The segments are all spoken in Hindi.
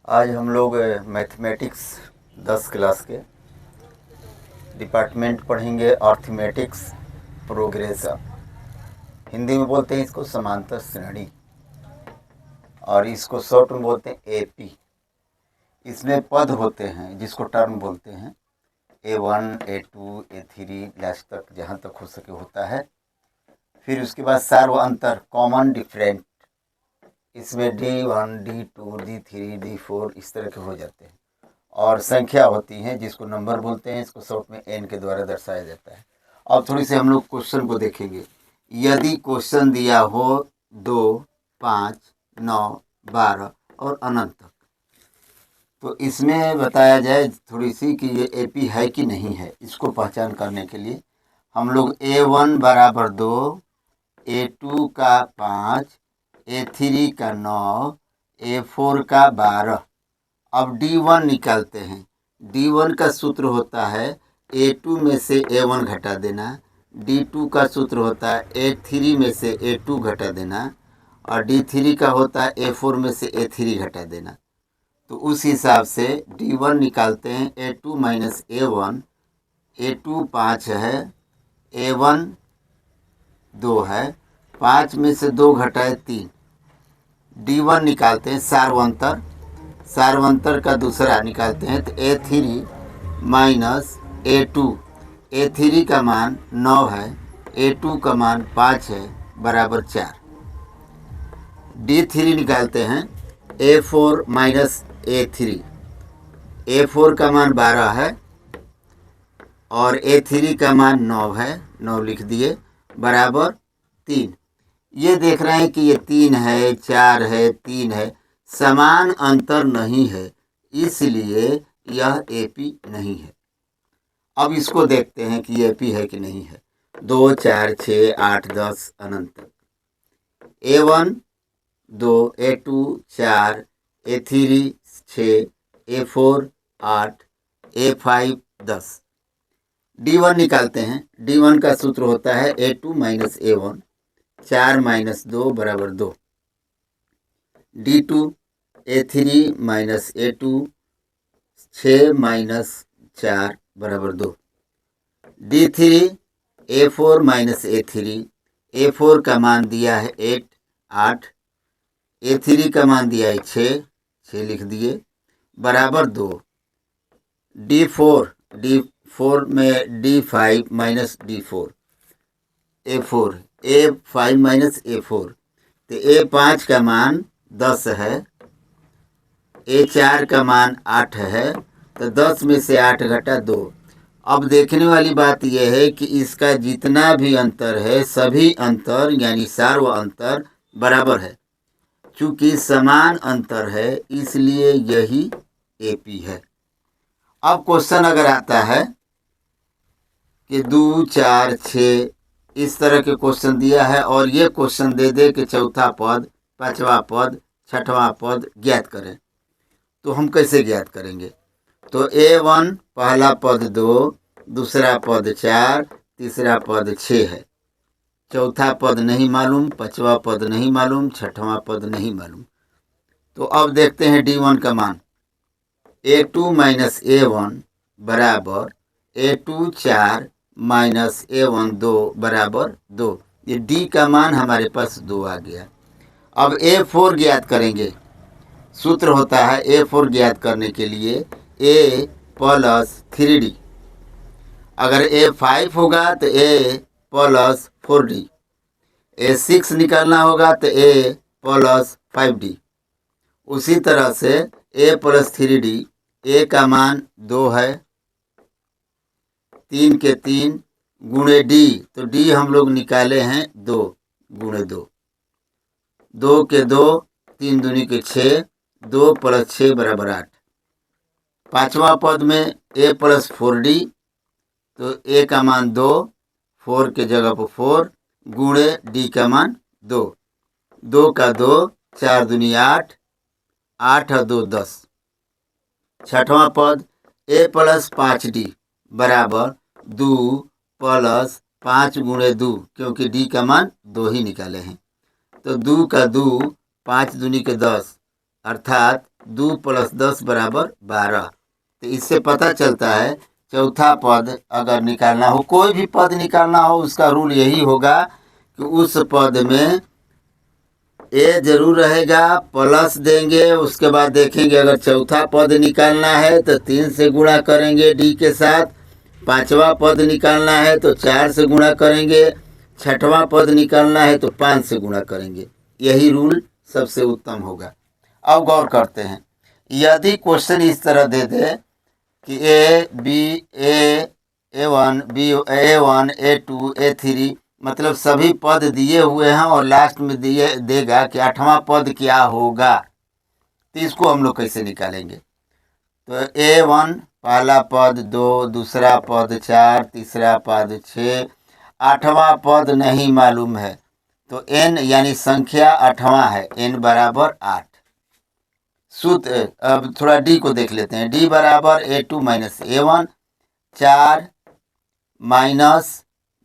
आज हम लोग मैथमेटिक्स 10 क्लास के डिपार्टमेंट पढ़ेंगे अर्थमेटिक्स प्रोग्रेशन। हिंदी में बोलते हैं इसको समांतर श्रेणी और इसको शॉर्ट में बोलते हैं एपी। इसमें पद होते हैं जिसको टर्म बोलते हैं, A1 A2 A3 लास्ट तक जहाँ तक हो सके होता है। फिर उसके बाद सार्व अंतर कॉमन डिफरेंट, इसमें D1 D2 D3 D4 इस तरह के हो जाते हैं। और संख्या होती है जिसको नंबर बोलते हैं, इसको शॉर्ट में n के द्वारा दर्शाया जाता है। अब थोड़ी सी हम लोग क्वेश्चन को देखेंगे। यदि क्वेश्चन दिया हो 2, 5, 9, 12 और अनंत तक, तो इसमें बताया जाए थोड़ी सी कि ये एपी है कि नहीं है। इसको पहचान करने के लिए हम लोग A1 बराबर 2, A2 का 5, A3 का 9, A4 का 12। अब D1 निकालते हैं। D1 का सूत्र होता है A2 में से A1 घटा देना, D2 का सूत्र होता है A3 में से A2 घटा देना और D3 का होता है A4 में से A3 घटा देना। तो उस हिसाब से D1 निकालते हैं A2 माइनस A1। A2 5 है, A1 2 है, 5 में से 2 घटाए 3। D1 निकालते हैं सार्वंतर, सार्वंतर का दूसरा निकालते हैं तो A3 माइनस A2। A3 का मान 9 है, A2 का मान 5 है, बराबर 4। D3 निकालते हैं A4 माइनस A3। A4 का मान 12 है और A3 का मान 9 है, 9 लिख दिए, बराबर 3। ये देख रहे हैं कि ये 3 है, 4 है, 3 है, समान अंतर नहीं है, इसलिए यह एपी नहीं है। अब इसको देखते हैं कि एपी है कि नहीं है। 2, 4, 6, 8, 10 अनंत तक। A1 2, A2 4, A3 6, A4 8, A5 10। D1 निकालते हैं। D1 का सूत्र होता है A2 माइनस A1, 4 माइनस 2 बराबर 2। D2 A3 minus A2, 6 minus 4 बराबर 2। D3 A4 minus A3, A4 का मान दिया है 8, A3 का मान दिया है 6 लिख दिए, बराबर 2। D4 में D5 minus D4, A5 minus A4, तो A5 का मान 10 है, A4 का मान 8 है, तो 10 में से 8 घटा 2। अब देखने वाली बात यह है कि इसका जितना भी अंतर है सभी अंतर यानी सार्व अंतर बराबर है। चूंकि समान अंतर है इसलिए यही एपी है। अब क्वेश्चन अगर आता है कि 2, 4, 6 इस तरह के क्वेश्चन दिया है और ये क्वेश्चन दे दे कि चौथा पद, पांचवा पद, छठवां पद ज्ञात करें, तो हम कैसे ज्ञात करेंगे? तो A1 पहला पद 2, दूसरा पद 4, तीसरा पद 6 है, चौथा पद नहीं मालूम, पांचवा पद नहीं मालूम, छठवां पद नहीं मालूम। तो अब देखते हैं D1 का मान। A2 माइनस A1 बराबर A2 4 माइनस A1 2 बराबर 2। ये D का मान हमारे पास 2 आ गया। अब A4 ज्ञात करेंगे। सूत्र होता है A4 ज्ञात करने के लिए A प्लस 3D। अगर A5 होगा तो A प्लस 4D, A6 निकालना होगा तो A प्लस 5D। उसी तरह से A प्लस 3D, A का मान 2 है, 3 के 3 गुणे D, तो D हम लोग निकाले हैं 2 गुणे 2, 2 के 2, 3 दूनी के 6, 2 प्लस 6 बराबर 8। पांचवा पद में A प्लस 4D, तो A का मान 2, 4 के जगह पर 4 गुणे D का मान 2, 2 का 2, 4 दूनी 8, 8 और 2 10। छठवां पद A प्लस 5D बराबर 2 प्लस 5 गुणे 2, क्योंकि D का मान 2 ही निकाले हैं, तो 2 का 2, 5 दूनी के 10, अर्थात 2 + 10 = 12। तो इससे पता चलता है चौथा पद अगर निकालना हो, कोई भी पद निकालना हो, उसका रूल यही होगा कि उस पद में ए जरूर रहेगा, प्लस देंगे, उसके बाद देखेंगे अगर चौथा पद निकालना है तो 3 से गुणा करेंगे डी के साथ, पांचवा पद निकालना है तो 4 से गुणा करेंगे, छठवां पद निकालना है तो 5 से गुणा करेंगे। यही रूल सबसे उत्तम होगा। अब गौर करते हैं, यदि क्वेश्चन इस तरह दे दे कि A1 B A1 A2 A3 मतलब सभी पद दिए हुए हैं और लास्ट में देगा कि 8वां पद क्या होगा, तो इसको हम लोग कैसे निकालेंगे? तो A1 पहला पद 2, दूसरा पद 4, तीसरा पद 6, 8वां पद नहीं मालूम है, तो n यानी संख्या 8वां है, n = 8। सूत्र, अब थोड़ा डी को देख लेते हैं। डी = A2 - A1, 4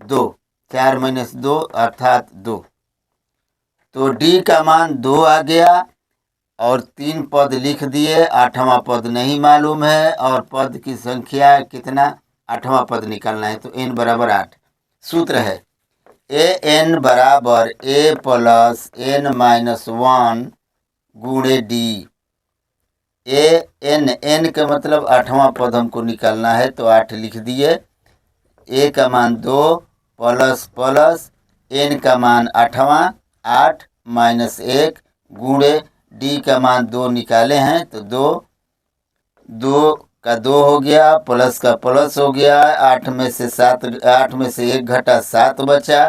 - 2, 4 - 2 अर्थात 2। तो डी का मान 2 आ गया और 3 पद लिख दिए, 8वां पद नहीं मालूम है और पद की संख्या कितना, 8वां पद निकालना है, तो n = 8। सूत्र है an = A + n - 1 × d। n का मतलब 8वां पद हमको निकालना है, तो 8 लिख दिए। a का मान 2 प्लस n का मान 8वां 8 - 1 गुणे d का मान 2 निकाले हैं, तो 2 का 2 हो गया, प्लस का प्लस हो गया, 8 में से 1 घटा 7 बचा,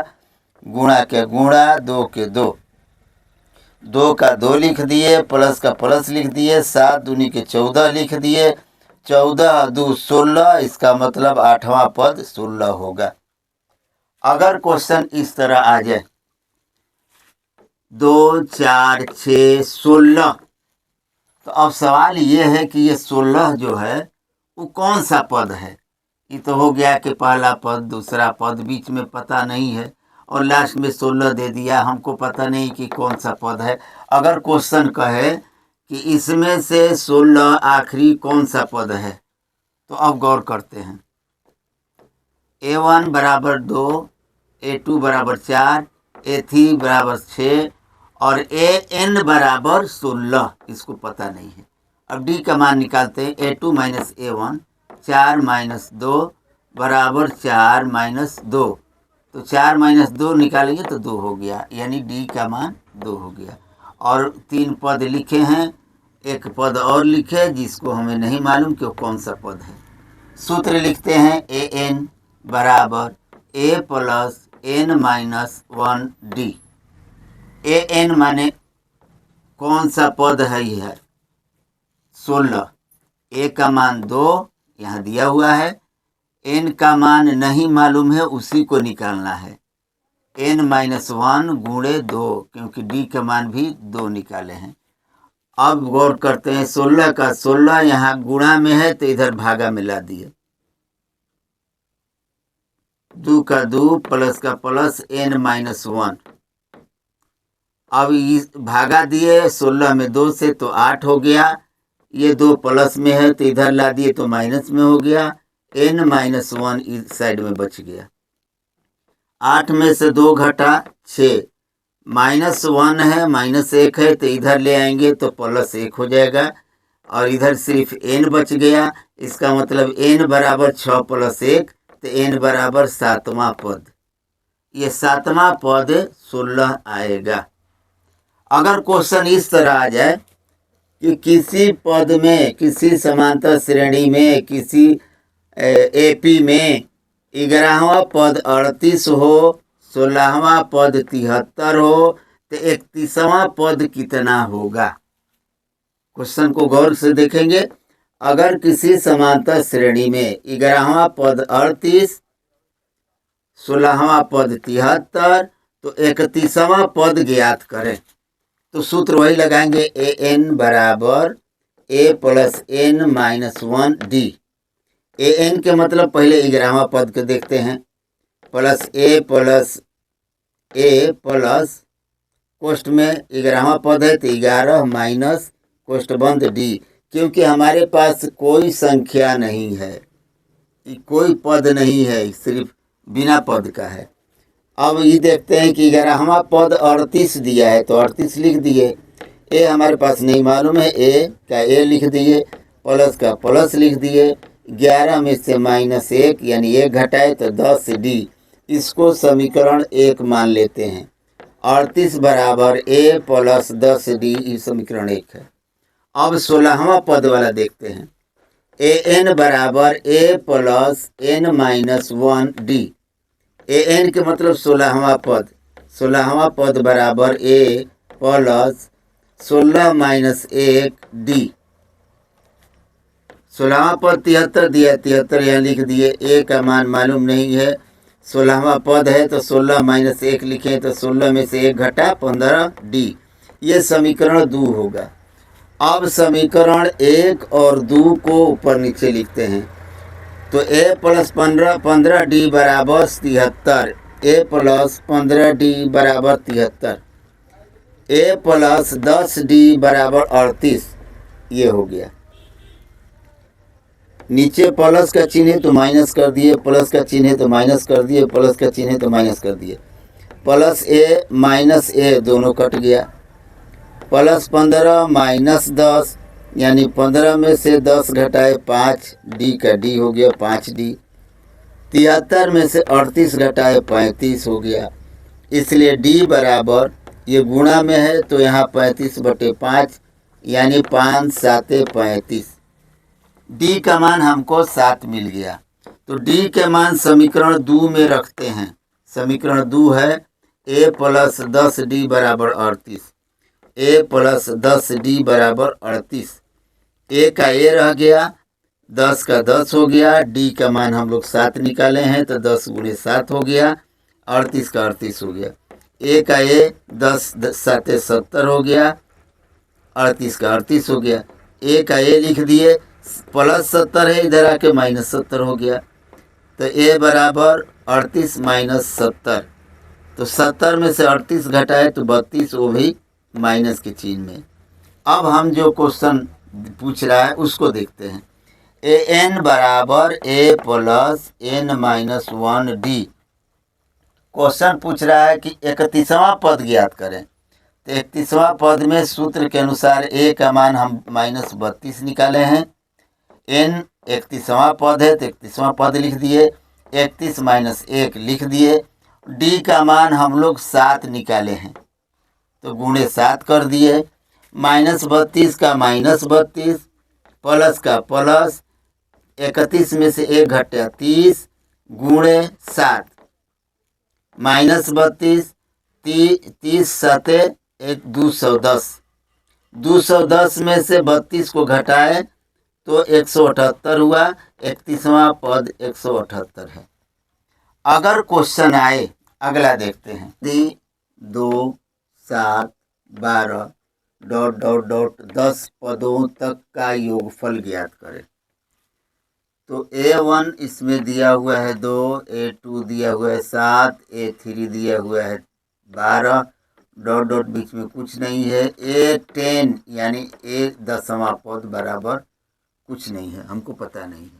गुणा के गुणा, 2 के 2, 2 का 2 लिख दिए, प्लस का प्लस लिख दिए, 7 दूनी के 14 लिख दिए, 14 2 16, इसका मतलब 8वां पद 16 होगा। अगर क्वेश्चन इस तरह आ जाए 2 4 6 16, तो अब सवाल ये है कि ये 16 जो है वो कौन सा पद है? ये तो हो गया कि पहला पद, दूसरा पद, बीच में पता नहीं है और लास्ट में 16 दे दिया, हमको पता नहीं कि कौन सा पद है। अगर क्वेश्चन कहे कि इसमें से 16 आखिरी कौन सा पद है, तो अब गौर करते हैं। A1 = 2, A2 = 4, A3 = 6 और AN = 16, इसको पता नहीं है। अब D का मान निकालते हैं। A2 - A1, 4 - 2 = 4 - 2, तो 4 - 2 निकालेंगे तो 2 हो गया, यानी D का मान 2 हो गया। और 3 पद लिखे हैं, एक पद और लिखे जिसको हमें नहीं मालूम कि वो कौन सा पद है। सूत्र लिखते हैं AN = A + n - 1 d। AN माने कौन सा पद है, यह 16। A का मान 2 यहाँ दिया हुआ है, n का मान नहीं मालूम है, उसी को निकालना है, n - 1 गुणे 2, क्योंकि d का मान भी 2 निकाले हैं। अब गौर करते हैं, 16 का 16 यहाँ गुणा में है तो इधर भागा मिला दिए, 2 का 2 प्लस का प्लस, n - 1। अब इस भागा दिए 16 में 2 से तो 8 हो गया, ये 2 प्लस में है तो इधर ला दिए तो माइनस में हो गया, n - 1 इस साइड में बच गया। 8 में से 2 घटा 6, -1 है, -1 है तो इधर ले आएंगे तो +1 हो जाएगा और इधर सिर्फ n बच गया, इसका मतलब n = 6 + 1, तो n = 7वां पद। ये 7वां पद 16 आएगा। अगर क्वेश्चन इस तरह आ जाए कि किसी पद में, किसी समांतर श्रेणी में, किसी AP में 11वां पद 38 हो, 16वां पद 73 हो, तो 31वां पद कितना होगा? क्वेश्चन को गौर से देखेंगे। अगर किसी समांतर श्रेणी में 11वां पद 38, 16वां पद 73, तो 31वां पद ज्ञात करें। तो सूत्र वही लगाएंगे, AN = A + n - 1 d। AN के मतलब पहले 11वां पद को देखते हैं, प्लस A प्लस कोष्ठ में 11वां पद है तो 11 माइनस कोष्ठ बंद डी, क्योंकि हमारे पास कोई संख्या नहीं है, कोई पद नहीं है, सिर्फ बिना पद का है। अब ये देखते हैं कि 11वां पद 38 दिया है तो 38 लिख दिए। ए हमारे पास नहीं मालूम है, ए का ए लिख दिए, प्लस का प्लस लिख दिए। 11 में से -1 यानी 1 घटाए तो 10 डी, इसको समीकरण 1 मान लेते हैं। 38 बराबर ए प्लस 10 डी, ये समीकरण 1 है। अब 16वां पद वाला देखते हैं। ए एन बराबर A plus n minus 1 D. A N के मतलब 16वां पद, 16वां पद बराबर ए प्लस 16 माइनस 1 डी। 16वां पद 73 दिया, 73 यहाँ लिख दिए। ए का मान मालूम नहीं है, 16वां पद है तो 16 माइनस 1 लिखें तो 16 में से 1 घटा 15 डी। ये समीकरण 2 होगा। अब समीकरण 1 और 2 को ऊपर नीचे लिखते हैं तो ए प्लस 15 डी बराबर 73, ए प्लस 15 डी बराबर 73, ए प्लस 10 डी बराबर 38, ये हो गया। नीचे प्लस का चिन्ह है तो माइनस कर दिए, प्लस का चिन्ह है तो माइनस कर दिए, प्लस का चिन्ह है तो माइनस कर दिए। प्लस ए माइनस ए दोनों कट गया। प्लस 15 माइनस 10 यानी 15 में से 10 घटाए 5, डी का डी हो गया 5 डी। 73 में से 38 घटाए 35 हो गया, इसलिए डी बराबर, ये गुणा में है तो यहाँ 35/5 यानी 5 7 35। डी का मान हमको 7 मिल गया। तो डी के मान समीकरण 2 में रखते हैं। समीकरण 2 है ए प्लस 10 डी बराबर 38, ए प्लस 10 डी बराबर 38। ए का ए रह गया, 10 का 10 हो गया, डी का मान हम लोग 7 निकाले हैं तो 10 × 7 हो गया, 38 का 38 हो गया। ए का ए 10 7 70 हो गया, 38 का 38 हो गया। ए का ए लिख दिए, प्लस 70 है, इधर आके -70 हो गया तो ए बराबर 38 माइनस 70, तो 70 में से 38 घटाए तो 32, वो भी माइनस के चिन्ह में। अब हम जो क्वेश्चन पूछ रहा है उसको देखते हैं। ए एन बराबर A plus n minus 1 D. Question पूछ रहा है कि 31वां पद ज्ञात करें। तो 31वां पद में सूत्र के अनुसार ए का मान हम -32 निकाले हैं। n 31वां पद है तो 31वां पद लिख दिए, 31 माइनस 1 लिख दिए। डी का मान हम लोग 7 निकाले हैं तो गुणे 7 कर दिए। -32 का -32, प्लस का प्लस, 31 में से 1 घटा 30 गुणे 7, -32, 30 7 1 210, 210 में से 32 को घटाए तो 178 हुआ। 31वां पद 178 है। अगर क्वेश्चन आए, अगला देखते हैं। 2 7 12 ... 10 पदों तक का योगफल ज्ञात करें। तो A1 इसमें दिया हुआ है 2, A2 दिया हुआ है 7, A3 दिया हुआ है 12, ... बीच में कुछ नहीं है। A10 यानी A10वां पद बराबर कुछ नहीं है, हमको पता नहीं है।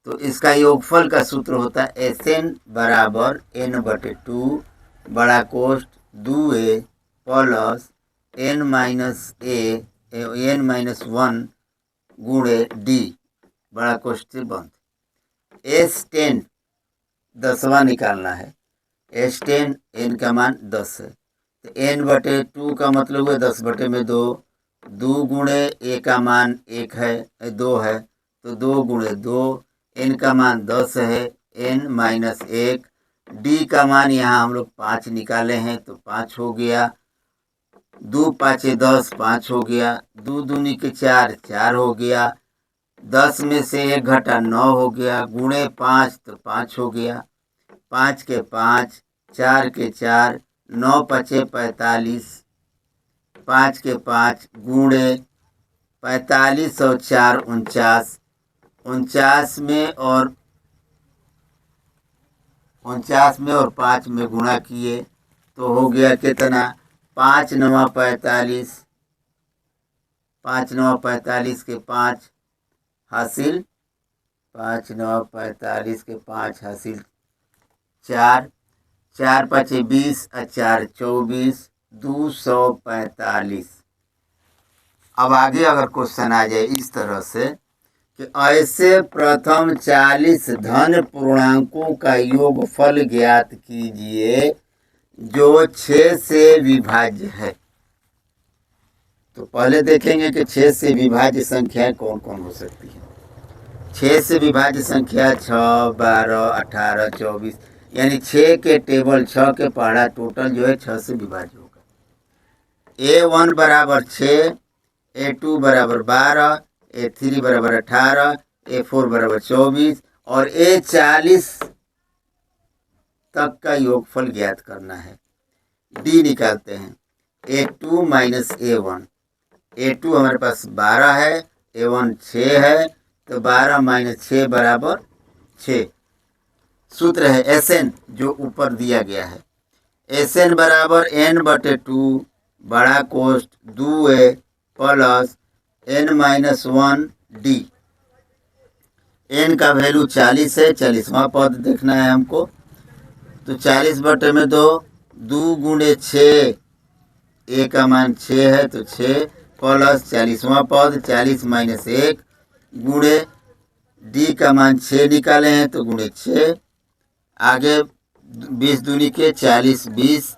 तो इसका योगफल का सूत्र होता है Sn बराबर n/2 बड़ा कोष्ठ 2a प्लस n माइनस 1 गुणे डी बड़ा कोष्ठ से बंद। S10 10वां निकालना है। S10 n का मान 10 है तो n/2 का मतलब है 10/2, 2 गुणे a का मान 1 है 2 है तो 2 गुणे 2, n का मान 10 है, n माइनस 1, डी का मान यहाँ हम लोग 5 निकाले हैं तो 5 हो गया। 2 5 10, 5 हो गया। 2 दूनी के 4, 4 हो गया। 10 में से 1 घटा 9 हो गया, गुणे 5 तो 5 हो गया। 5 के 5, 4 के 4, 9 5 45, 5 के 5 गुणे 45 और 4 49, 49 में और 5 में गुणा किए तो हो गया कितना, 5 9 45, 5 9 45 के 5 हासिल, 5 9 45 के 5 हासिल 4, 4 5 20 और 4 24, 245। अब आगे अगर क्वेश्चन आ जाए इस तरह से कि ऐसे प्रथम 40 धन पूर्णांकों का योगफल ज्ञात कीजिए जो 6 से विभाज्य है। तो पहले देखेंगे कि 6 से विभाज्य संख्याएं कौन कौन हो सकती है। 6 से विभाज्य संख्या 6, 12, 18, 24, यानी 6 के टेबल 6 के पहाड़ा टोटल जो है 6 से विभाज्य होगा। A1 बराबर 6, A2 बराबर 12, A3 बराबर 18, A4 बराबर 24 और A40 तक का योगफल ज्ञात करना है। डी निकालते हैं। A2 माइनस A1, A2 हमारे पास 12 है, A1 6 है, तो 12 माइनस 6 बराबर 6। सूत्र है SN जो ऊपर दिया गया है। SN बराबर N/2 बड़ा कोष्ठ 2A प्लस N-1D। N का वैल्यू 40 है, 40वां पद देखना है हमको। तो 40/2, 2 गुणे 6, A का मान 6 है तो 6 प्लस 40वां पद 40 माइनस 1 गुणे D का मान 6 निकाले हैं तो गुणे 6। आगे 20 दूनी के 40 20,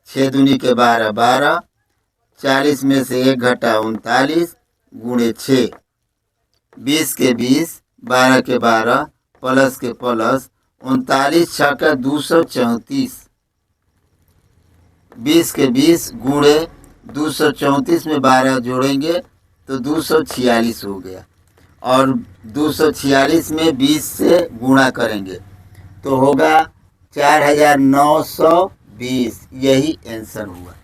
6 दूनी के 12 12, 40 में से 1 घटा 39 गुणे 6, 20 के 20, 12 के 12, प्लस के प्लस 39 6 का 234, 20 के 20 गुणे 234 में 12 जोड़ेंगे तो 246 हो गया और 246 में 20 से गुणा करेंगे तो होगा 4920। यही आंसर हुआ।